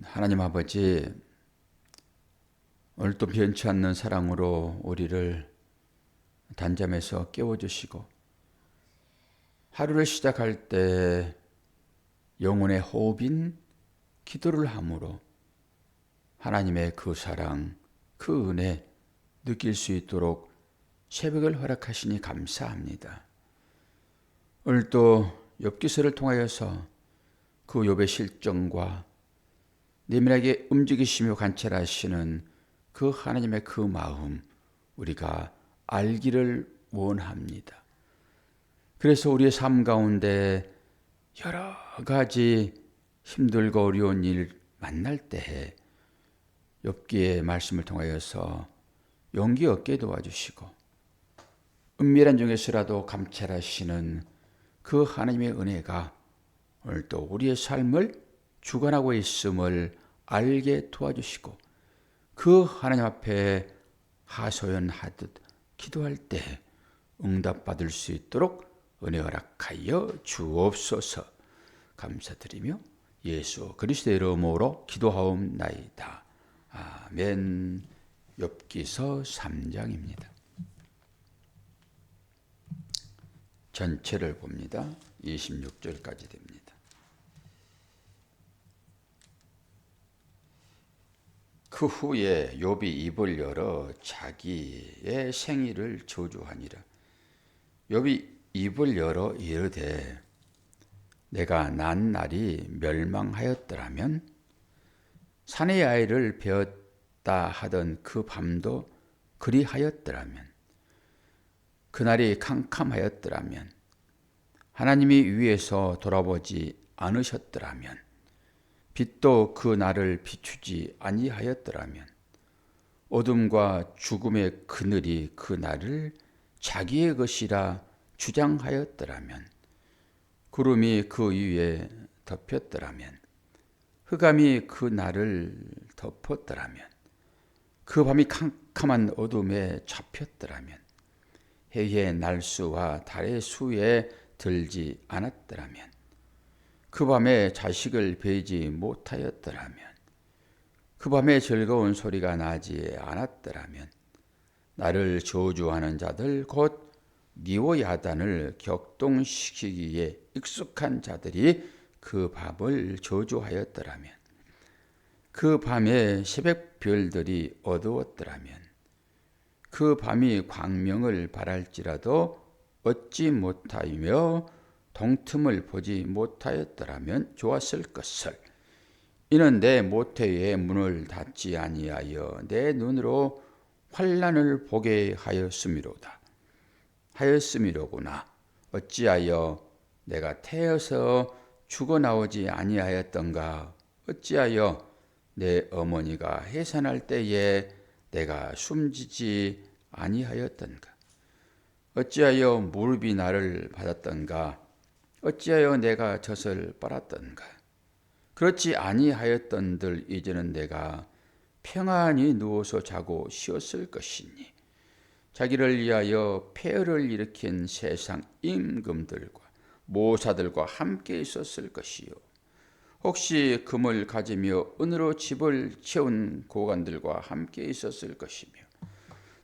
하나님 아버지, 오늘도 변치 않는 사랑으로 우리를 단잠에서 깨워주시고 하루를 시작할 때 영혼의 호흡인 기도를 함으로 하나님의 그 사랑, 그 은혜 느낄 수 있도록 새벽을 허락하시니 감사합니다. 오늘도 욥기서를 통하여서 그 욥의 실정과 내면하게 움직이시며 관찰하시는 그 하나님의 그 마음 우리가 알기를 원합니다. 그래서 우리의 삶 가운데 여러 가지 힘들고 어려운 일 만날 때에 욥기의 말씀을 통하여서 용기 얻게 도와주시고 은밀한 중에서라도 감찰하시는 그 하나님의 은혜가 오늘도 우리의 삶을 주관하고 있음을 알게 도와주시고 그 하나님 앞에 하소연하듯 기도할 때 응답받을 수 있도록 은혜 허락하여 주옵소서. 감사드리며 예수 그리스도의 이름으로 기도하옵나이다. 아멘. 욥기서 3장입니다. 전체를 봅니다. 26절까지 됩니다. 그 후에 욥이 입을 열어 자기의 생일을 저주하니라. 욥이 입을 열어 이르되 내가 난 날이 멸망하였더라면 사내의 아이를 베었다 하던 그 밤도 그리하였더라면 그날이 캄캄하였더라면 하나님이 위에서 돌아보지 않으셨더라면 빛도 그 날을 비추지 아니하였더라면 어둠과 죽음의 그늘이 그 날을 자기의 것이라 주장하였더라면 구름이 그 위에 덮였더라면 흑암이 그 날을 덮었더라면 그 밤이 캄캄한 어둠에 잡혔더라면 해의 날수와 달의 수에 들지 않았더라면 그 밤에 자식을 베지 못하였더라면 그 밤에 즐거운 소리가 나지 않았더라면 나를 저주하는 자들 곧 니오야단을 격동시키기에 익숙한 자들이 그 밤을 저주하였더라면 그 밤에 새벽별들이 어두웠더라면 그 밤이 광명을 발할지라도 얻지 못하며 동틈을 보지 못하였더라면 좋았을 것을. 이는 내 모태의 문을 닫지 아니하여 내 눈으로 환난을 보게 하였음이로구나. 어찌하여 내가 태어서 죽어나오지 아니하였던가. 어찌하여 내 어머니가 해산할 때에 내가 숨지지 아니하였던가. 어찌하여 무릎이 나를 받았던가. 어찌하여 내가 젖을 빨았던가. 그렇지 아니하였던들 이제는 내가 평안히 누워서 자고 쉬었을 것이니 자기를 위하여 폐허를 일으킨 세상 임금들과 모사들과 함께 있었을 것이요 혹시 금을 가지며 은으로 집을 채운 고관들과 함께 있었을 것이며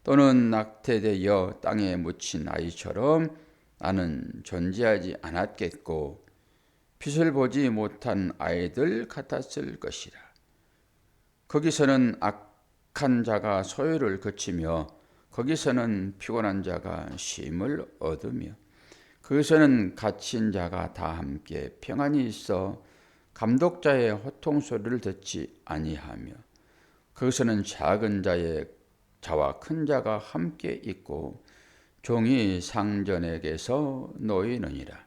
또는 낙태되어 땅에 묻힌 아이처럼 나는 존재하지 않았겠고 빛을 보지 못한 아이들 같았을 것이라. 거기서는 악한 자가 소요를 그치며 거기서는 피곤한 자가 쉼을 얻으며 거기서는 갇힌 자가 다 함께 평안히 있어 감독자의 호통 소리를 듣지 아니하며 거기서는 작은 자와 큰 자가 함께 있고 종이 상전에게서 놓이느니라.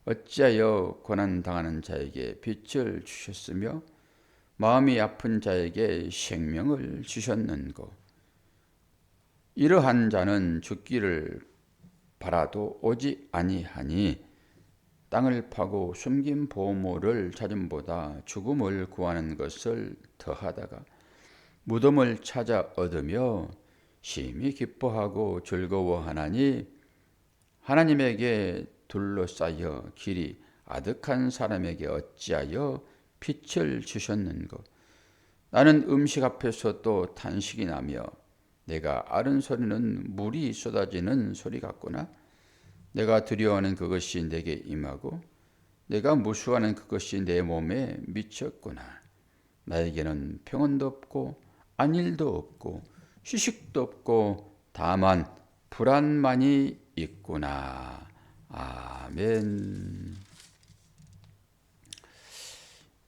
어찌하여 고난당하는 자에게 빛을 주셨으며 마음이 아픈 자에게 생명을 주셨는고. 이러한 자는 죽기를 바라도 오지 아니하니 땅을 파고 숨긴 보물을 찾음보다 죽음을 구하는 것을 더하다가 무덤을 찾아 얻으며 심히 기뻐하고 즐거워하나니 하나님에게 둘러싸여 길이 아득한 사람에게 어찌하여 빛을 주셨는고. 나는 음식 앞에서 또 탄식이 나며 내가 아는 소리는 물이 쏟아지는 소리 같구나. 내가 두려워하는 그것이 내게 임하고 내가 무수하는 그것이 내 몸에 미쳤구나. 나에게는 평온도 없고 안일도 없고 휴식도 없고 다만 불안만이 있구나. 아멘.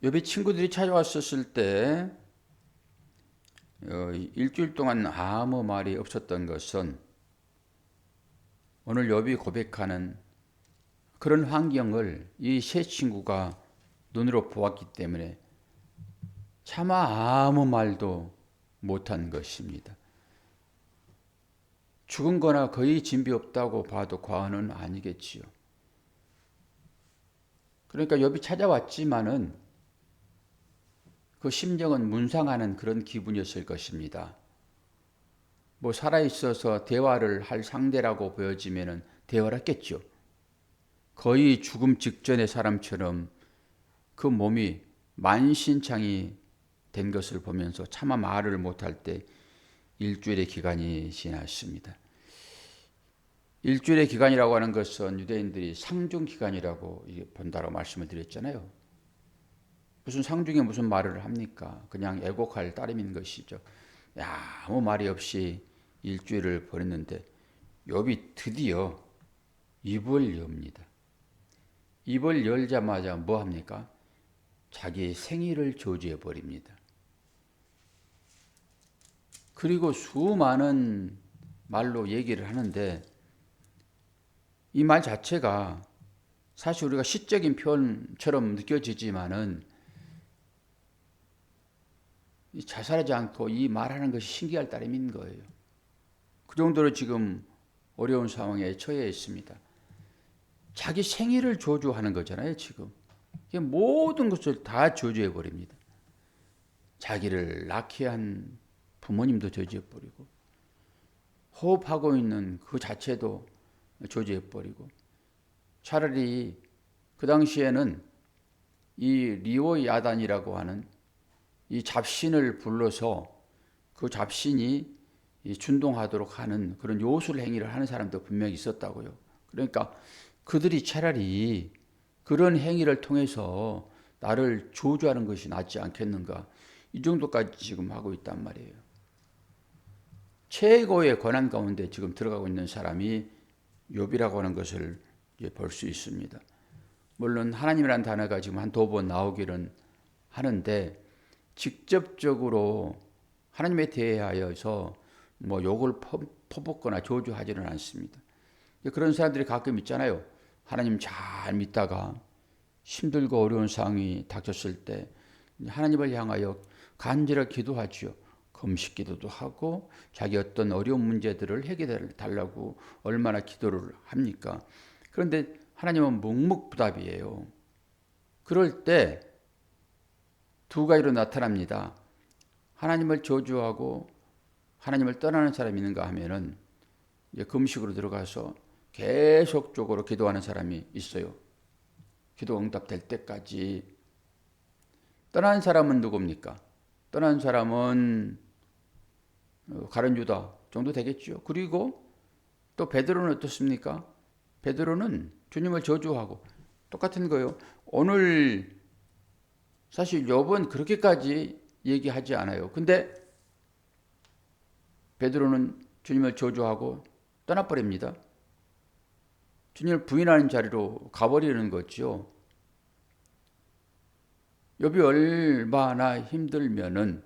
욥의 친구들이 찾아왔었을 때 일주일 동안 아무 말이 없었던 것은 오늘 욥이 고백하는 그런 환경을 이 세 친구가 눈으로 보았기 때문에 차마 아무 말도 못한 것입니다. 죽은 거나 거의 진비 없다고 봐도 과언은 아니겠지요. 그러니까 욥이 찾아왔지만은 그 심정은 문상하는 그런 기분이었을 것입니다. 뭐 살아있어서 대화를 할 상대라고 보여지면은 대화를 했겠죠. 거의 죽음 직전의 사람처럼 그 몸이 만신창이 된 것을 보면서 차마 말을 못할 때 일주일의 기간이 지났습니다. 일주일의 기간이라고 하는 것은 유대인들이 상중 기간이라고 본다고 말씀을 드렸잖아요. 무슨 상중에 무슨 말을 합니까? 그냥 애곡할 따름인 것이죠. 아무 말이 없이 일주일을 보냈는데 욥이 드디어 입을 엽니다. 입을 열자마자 뭐 합니까? 자기 생일을 저주해 버립니다. 그리고 수많은 말로 얘기를 하는데 이 말 자체가 사실 우리가 시적인 표현처럼 느껴지지만은 자살하지 않고 이 말하는 것이 신기할 따름인 거예요. 그 정도로 지금 어려운 상황에 처해 있습니다. 자기 생일을 저주하는 거잖아요, 지금. 모든 것을 다 저주해 버립니다. 자기를 낳게 한 부모님도 저주해 버리고, 호흡하고 있는 그 자체도 저주해 버리고, 차라리 그 당시에는 이 리오 야단이라고 하는 이 잡신을 불러서 그 잡신이 준동하도록 하는 그런 요술 행위를 하는 사람도 분명히 있었다고요. 그러니까 그들이 차라리 그런 행위를 통해서 나를 저주하는 것이 낫지 않겠는가, 이 정도까지 지금 하고 있단 말이에요. 최고의 고난 가운데 지금 들어가고 있는 사람이 욥이라고 하는 것을 볼 수 있습니다. 물론 하나님이라는 단어가 지금 한 두 번 나오기는 하는데 직접적으로 하나님에 대하여서 뭐 욕을 퍼붓거나 저주하지는 않습니다. 그런 사람들이 가끔 있잖아요. 하나님 잘 믿다가 힘들고 어려운 상황이 닥쳤을 때 하나님을 향하여 간절히 기도하지요. 금식 기도도 하고 자기 어떤 어려운 문제들을 해결해 달라고 얼마나 기도를 합니까? 그런데 하나님은 묵묵부답이에요. 그럴 때 두 가지로 나타납니다. 하나님을 저주하고 하나님을 떠나는 사람이 있는가 하면은 이제 금식으로 들어가서 계속적으로 기도하는 사람이 있어요. 기도 응답될 때까지. 떠난 사람은 누굽니까? 떠난 사람은 가룟 유다 정도 되겠죠. 그리고 또 베드로는 어떻습니까? 베드로는 주님을 저주하고 똑같은 거예요. 오늘 사실 욥은 그렇게까지 얘기하지 않아요. 근데 베드로는 주님을 저주하고 떠나버립니다. 주님을 부인하는 자리로 가버리는 거죠. 욥이 얼마나 힘들면은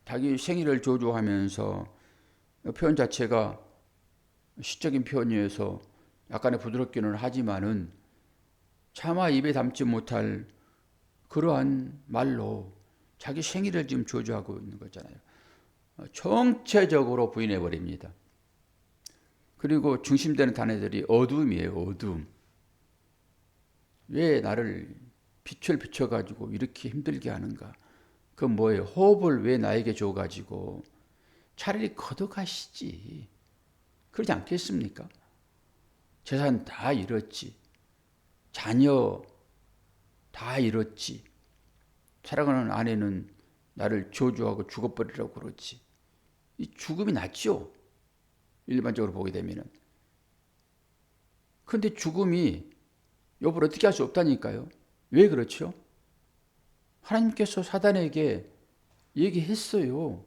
자기 생일을 저주하면서 표현 자체가 시적인 표현이어서 약간의 부드럽기는 하지만은 차마 입에 담지 못할 그러한 말로 자기 생일을 지금 저주하고 있는 거잖아요. 총체적으로 부인해 버립니다. 그리고 중심되는 단어들이 어둠이에요. 어둠. 왜 나를 빛을 비춰가지고 이렇게 힘들게 하는가? 그 뭐예요? 호흡을 왜 나에게 줘가지고 차라리 걷어가시지. 그러지 않겠습니까? 재산 다 잃었지. 자녀 다 잃었지. 사랑하는 아내는 나를 저주하고 죽어버리라고 그러지. 이 죽음이 낫죠. 일반적으로 보게 되면은. 그런데 죽음이 욥을 어떻게 할 수 없다니까요. 왜 그렇죠? 하나님께서 사단에게 얘기했어요.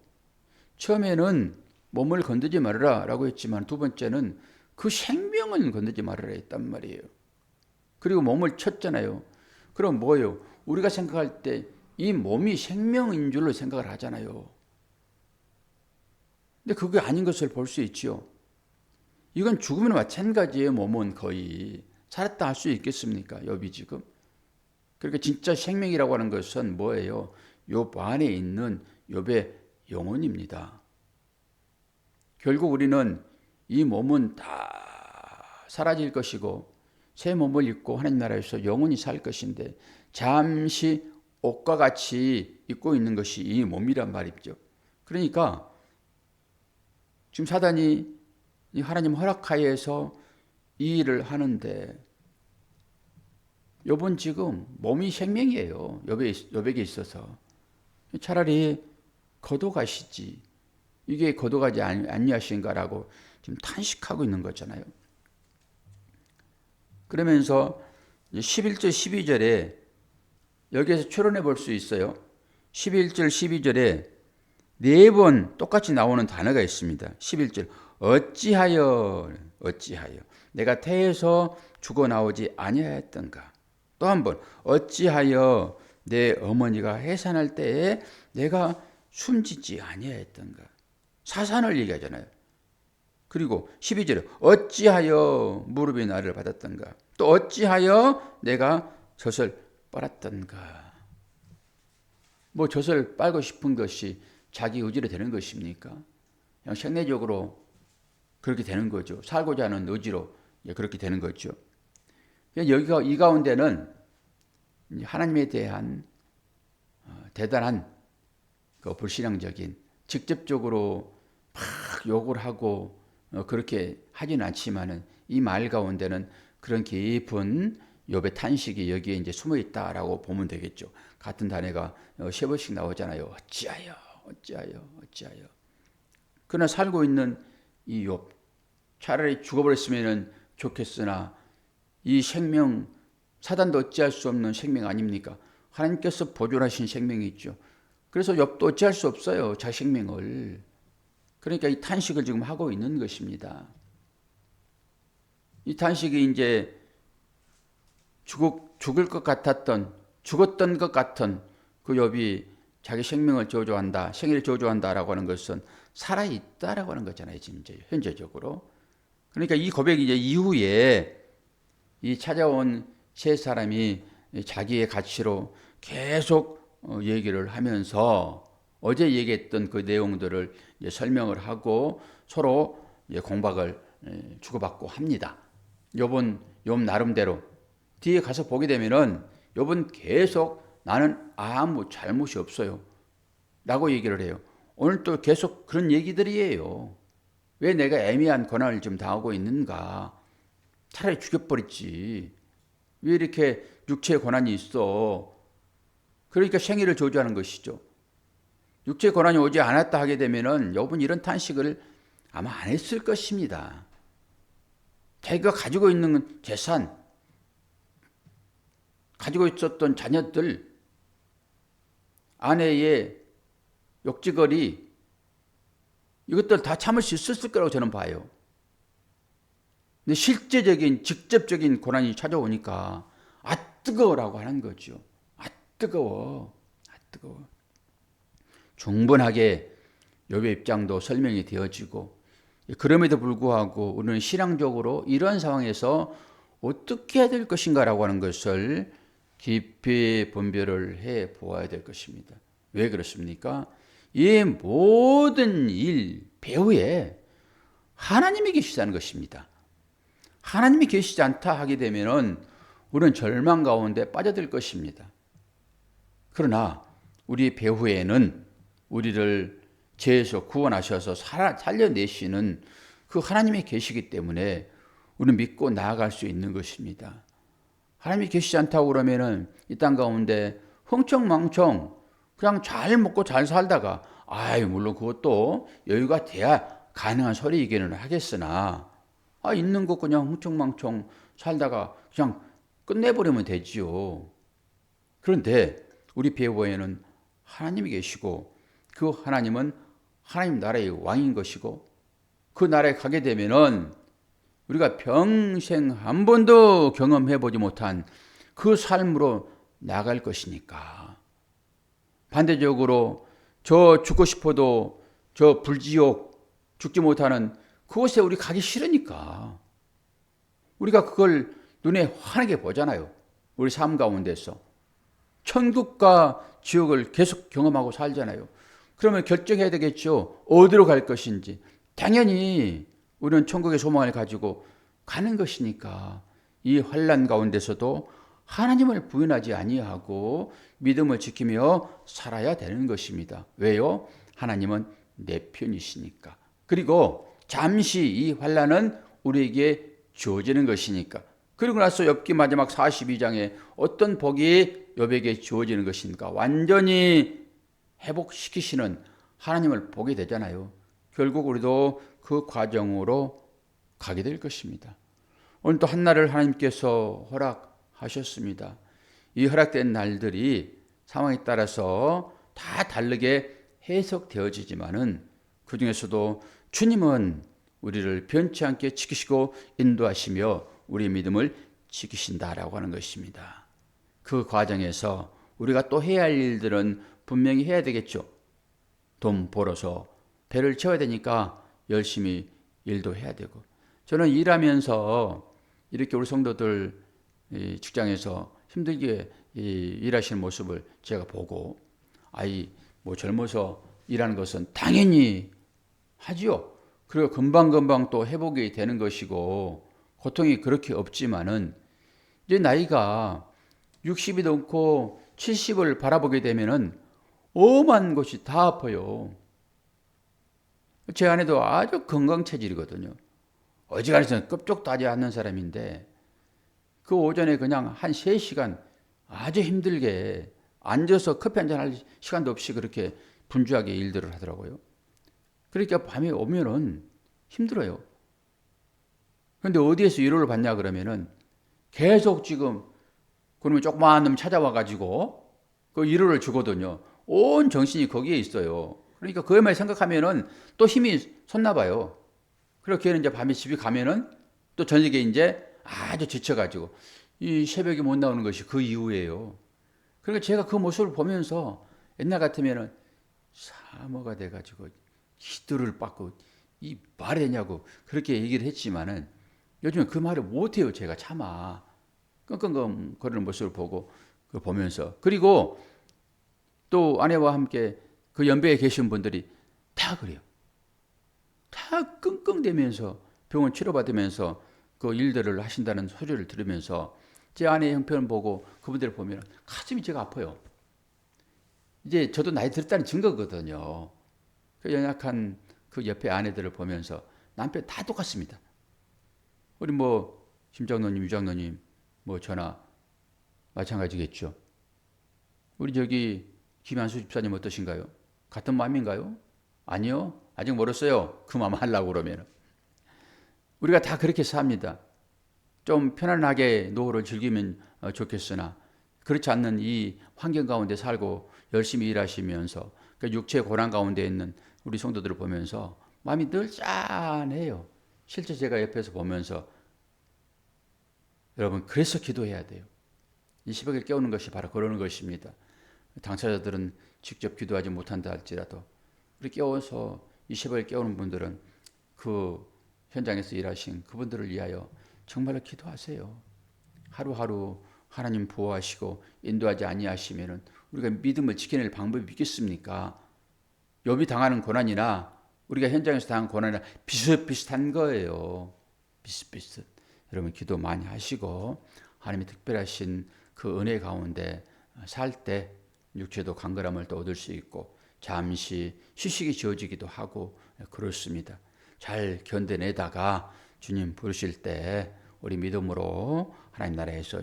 처음에는 몸을 건드지 말아라 라고 했지만 두 번째는 그 생명을 건드지 말아라 했단 말이에요. 그리고 몸을 쳤잖아요. 그럼 뭐예요? 우리가 생각할 때 이 몸이 생명인 줄로 생각을 하잖아요. 근데 그게 아닌 것을 볼 수 있죠. 이건 죽음이나 마찬가지예요. 몸은 거의 살았다 할 수 있겠습니까? 욥이 지금. 그러니까 진짜 생명이라고 하는 것은 뭐예요? 욥 안에 있는 욥의 영혼입니다. 결국 우리는 이 몸은 다 사라질 것이고 새 몸을 입고 하나님 나라에서 영원히 살 것인데 잠시 옷과 같이 입고 있는 것이 이 몸이란 말이죠. 그러니까 지금 사단이 하나님 허락하에서 이 일을 하는데 욥은 지금 몸이 생명이에요. 욥에게 있어서. 차라리 거둬가시지. 이게 거둬가지 아니하신가라고 지금 탄식하고 있는 거잖아요. 그러면서 11절 12절에 여기에서 추론해 볼 수 있어요. 11절 12절에 네 번 똑같이 나오는 단어가 있습니다. 11절 어찌하여 내가 태에서 죽어나오지 아니하였던가. 또 한 번 어찌하여 내 어머니가 해산할 때에 내가 숨지지 아니하였던가. 사산을 얘기하잖아요. 그리고 12절에 어찌하여 무릎이 나를 받았던가. 또 어찌하여 내가 젖을 빨았던가. 뭐 젖을 빨고 싶은 것이 자기 의지로 되는 것입니까? 그냥 생리적으로 그렇게 되는 거죠. 살고자 하는 의지로 그렇게 되는 거죠. 여기가 이 가운데는 하나님에 대한 대단한 그 불신앙적인 직접적으로 막 욕을 하고 그렇게 하지는 않지만은 이 말 가운데는 그런 깊은 욥의 탄식이 여기에 이제 숨어 있다라고 보면 되겠죠. 같은 단어가 세 번씩 나오잖아요. 어찌하여. 그러나 살고 있는 이 욥, 차라리 죽어버렸으면 좋겠으나 이 생명, 사단도 어찌할 수 없는 생명 아닙니까? 하나님께서 보존하신 생명이 있죠. 그래서 욥도 어찌할 수 없어요. 자기 생명을. 그러니까 이 탄식을 지금 하고 있는 것입니다. 이 탄식이 이제 죽을 것 같았던, 죽었던 것 같은 그 욥이 자기 생명을 저주한다, 생일을 저주한다라고 하는 것은 살아있다라고 하는 거잖아요, 지금 현재적으로. 그러니까 이 고백 이제 이후에 이 찾아온 세 사람이 자기의 가치로 계속 얘기를 하면서 어제 얘기했던 그 내용들을 설명을 하고 서로 공박을 주고받고 합니다. 욥 나름대로 뒤에 가서 보게 되면은 욥은 계속 나는 아무 잘못이 없어요 라고 얘기를 해요. 오늘 또 계속 그런 얘기들이에요. 왜 내가 애매한 고난을 좀 당하고 있는가? 차라리 죽여버렸지. 왜 이렇게 육체의 고난이 있어? 그러니까 생일을 저주하는 것이죠. 육체의 고난이 오지 않았다 하게 되면은 욥은 이런 탄식을 아마 안 했을 것입니다. 자기가 가지고 있는 재산, 가지고 있었던 자녀들, 아내의 욕지거리, 이것들 다 참을 수 있었을 거라고 저는 봐요. 근데 실제적인, 직접적인 고난이 찾아오니까 아 뜨거워라고 하는 거죠. 아 뜨거워. 충분하게 욥의 입장도 설명이 되어지고, 그럼에도 불구하고 우리는 신앙적으로 이런 상황에서 어떻게 해야 될 것인가라고 하는 것을 깊이 분별을 해 보아야 될 것입니다. 왜 그렇습니까? 이 모든 일 배후에 하나님이 계시다는 것입니다. 하나님이 계시지 않다 하게 되면은 우리는 절망 가운데 빠져들 것입니다. 그러나 우리 배후에는 우리를 죄에서 구원하셔서 살려내시는 그 하나님이 계시기 때문에 우리는 믿고 나아갈 수 있는 것입니다. 하나님이 계시지 않다고 그러면은 이 땅 가운데 흥청망청 그냥 잘 먹고 잘 살다가 물론 그것도 여유가 돼야 가능한 소리이기는 하겠으나 있는 거 그냥 흥청망청 살다가 그냥 끝내버리면 되지요. 그런데 우리 배후에는 하나님이 계시고 그 하나님은 하나님 나라의 왕인 것이고 그 나라에 가게 되면은 우리가 평생 한 번도 경험해보지 못한 그 삶으로 나갈 것이니까. 반대적으로 저 죽고 싶어도 저 불지옥 죽지 못하는 그곳에 우리 가기 싫으니까 우리가 그걸 눈에 환하게 보잖아요. 우리 삶 가운데서 천국과 지옥을 계속 경험하고 살잖아요. 그러면 결정해야 되겠죠. 어디로 갈 것인지. 당연히 우리는 천국의 소망을 가지고 가는 것이니까 이 환난 가운데서도 하나님을 부인하지 아니하고 믿음을 지키며 살아야 되는 것입니다. 왜요? 하나님은 내 편이시니까. 그리고 잠시 이 환난은 우리에게 주어지는 것이니까. 그리고 나서 욥기 마지막 42장에 어떤 복이 욥에게 주어지는 것인가? 완전히 회복시키시는 하나님을 보게 되잖아요. 결국 우리도 그 과정으로 가게 될 것입니다. 오늘 또 한날을 하나님께서 허락하셨습니다. 이 허락된 날들이 상황에 따라서 다 다르게 해석되어지지만은 그 중에서도 주님은 우리를 변치 않게 지키시고 인도하시며 우리의 믿음을 지키신다라고 하는 것입니다. 그 과정에서 우리가 또 해야 할 일들은 분명히 해야 되겠죠. 돈 벌어서 배를 채워야 되니까 열심히 일도 해야 되고. 저는 일하면서 이렇게 우리 성도들 직장에서 힘들게 일하시는 모습을 제가 보고 젊어서 일하는 것은 당연히 하지요. 그리고 금방금방 또 회복이 되는 것이고 고통이 그렇게 없지만은 이제 나이가 60이 넘고 70을 바라보게 되면은 오만 곳이 다 아파요. 제 아내도 아주 건강 체질이거든요. 어지간해서는 껍적도 하지 않는 사람인데 그 오전에 그냥 한 3시간 아주 힘들게 앉아서 커피 한잔 할 시간도 없이 그렇게 분주하게 일들을 하더라고요. 그러니까 밤에 오면은 힘들어요. 그런데 어디에서 위로를 받냐 그러면은 계속 지금 그러면 조그마한 놈 찾아와가지고 그 위로를 주거든요. 온 정신이 거기에 있어요. 그러니까 그것만 생각하면은 또 힘이 솟나 봐요. 그리고 걔는 이제 밤에 집에 가면은 또 저녁에 이제 아주 지쳐가지고 이 새벽에 못 나오는 것이 그 이후예요. 그러니까 제가 그 모습을 보면서 옛날 같으면은 사모가 돼가지고 기도를 받고 이 말이 되냐고 그렇게 얘기를 했지만은 요즘은 그 말을 못해요. 제가 차마 끙끙 거리는 모습을 보면서 그리고 또 아내와 함께 그 연배에 계신 분들이 다 그래요. 다 끙끙대면서 병원 치료받으면서 그 일들을 하신다는 소리를 들으면서 제 아내의 형편을 보고 그분들을 보면 가슴이 제가 아파요. 이제 저도 나이 들었다는 증거거든요. 그 연약한 그 옆에 아내들을 보면서 남편 다 똑같습니다. 우리 심장로님, 유장로님, 저나 마찬가지겠죠. 우리 김한수 집사님 어떠신가요? 같은 마음인가요? 아니요. 아직 멀었어요. 그 마음 하려고 그러면. 우리가 다 그렇게 삽니다. 좀 편안하게 노후를 즐기면 좋겠으나 그렇지 않는 이 환경 가운데 살고 열심히 일하시면서 그 육체의 고난 가운데 있는 우리 성도들을 보면서 마음이 늘 짠해요. 실제 제가 옆에서 보면서 여러분 그래서 기도해야 돼요. 이 새벽을 깨우는 것이 바로 그러는 것입니다. 당사자들은 직접 기도하지 못한다 할지라도 우리 깨워서 이 새벽을 깨우는 분들은 그 현장에서 일하신 그분들을 위하여 정말로 기도하세요. 하루하루 하나님 보호하시고 인도하지 아니하시면은 우리가 믿음을 지켜낼 방법이 있겠습니까? 욥이 당하는 고난이나 우리가 현장에서 당한 고난이나 비슷비슷한 거예요. 비슷비슷. 여러분 기도 많이 하시고 하나님의 특별하신 그 은혜 가운데 살 때 육체도 강건함을 또 얻을 수 있고 잠시 휴식이 주어지기도 하고 그렇습니다. 잘 견뎌내다가 주님 부르실 때 우리 믿음으로 하나님 나라에서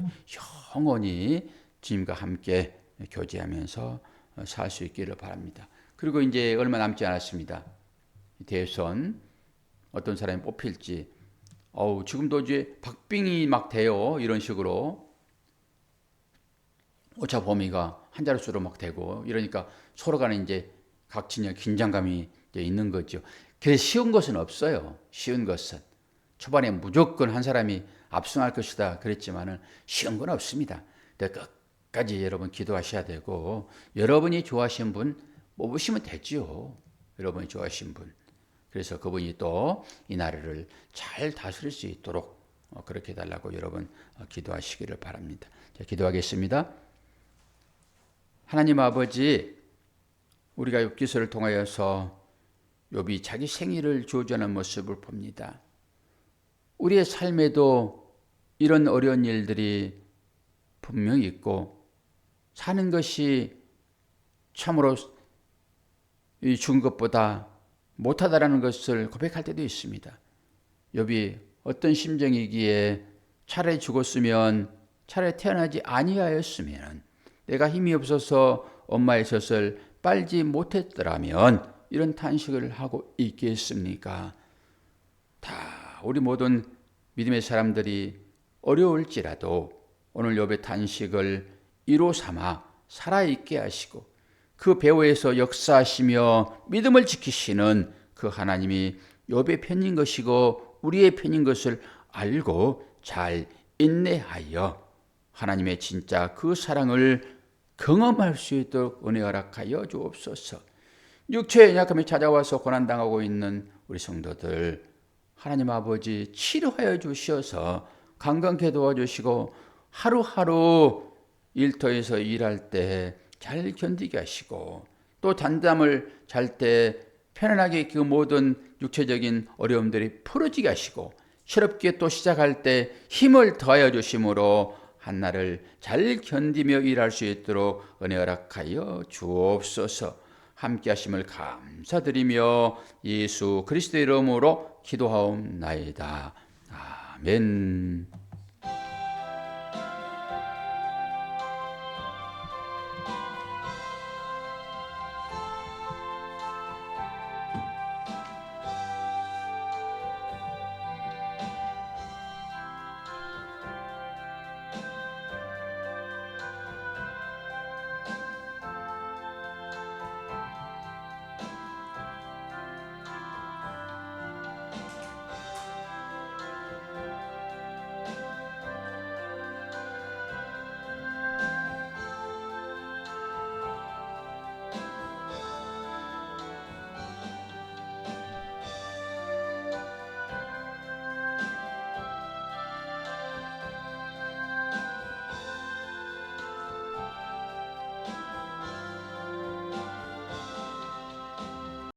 영원히 주님과 함께 교제하면서 살 수 있기를 바랍니다. 그리고 이제 얼마 남지 않았습니다. 대선 어떤 사람이 뽑힐지 지금도 이제 박빙이 막 돼요. 이런 식으로 오차 범위가 한 자릿수로 막 되고 이러니까 서로 간에 이제 각 진영 긴장감이 이제 있는 거죠. 그래서 쉬운 것은 없어요. 쉬운 것은 초반에 무조건 한 사람이 압승할 것이다 그랬지만은 쉬운 건 없습니다. 끝까지 여러분 기도하셔야 되고 여러분이 좋아하시는 분 뽑으시면 되죠. 여러분이 좋아하시는 분. 그래서 그분이 또 이 나라를 잘 다스릴 수 있도록 그렇게 해달라고 여러분 기도하시기를 바랍니다. 자, 기도하겠습니다. 하나님 아버지, 우리가 욥기서를 통하여서 욥이 자기 생일을 저주하는 모습을 봅니다. 우리의 삶에도 이런 어려운 일들이 분명히 있고 사는 것이 참으로 죽은 것보다 못하다라는 것을 고백할 때도 있습니다. 욥이 어떤 심정이기에 차라리 죽었으면 차라리 태어나지 아니하였으면 내가 힘이 없어서 엄마의 젖을 빨지 못했더라면 이런 탄식을 하고 있겠습니까? 다 우리 모든 믿음의 사람들이 어려울지라도 오늘 욥의 탄식을 이로 삼아 살아있게 하시고 그 배후에서 역사하시며 믿음을 지키시는 그 하나님이 욥의 편인 것이고 우리의 편인 것을 알고 잘 인내하여 하나님의 진짜 그 사랑을 경험할 수 있도록 은혜 허락하여 주옵소서. 육체의 연약함이 찾아와서 고난당하고 있는 우리 성도들 하나님 아버지 치료하여 주셔서 강건케 도와주시고 하루하루 일터에서 일할 때 잘 견디게 하시고 또 잠잠을 잘 때 편안하게 그 모든 육체적인 어려움들이 풀어지게 하시고 새롭게 또 시작할 때 힘을 더하여 주심으로 한날을 잘 견디며 일할 수 있도록 은혜 허락하여 주옵소서. 함께 하심을 감사드리며 예수 그리스도의 이름으로 기도하옵나이다. 아멘.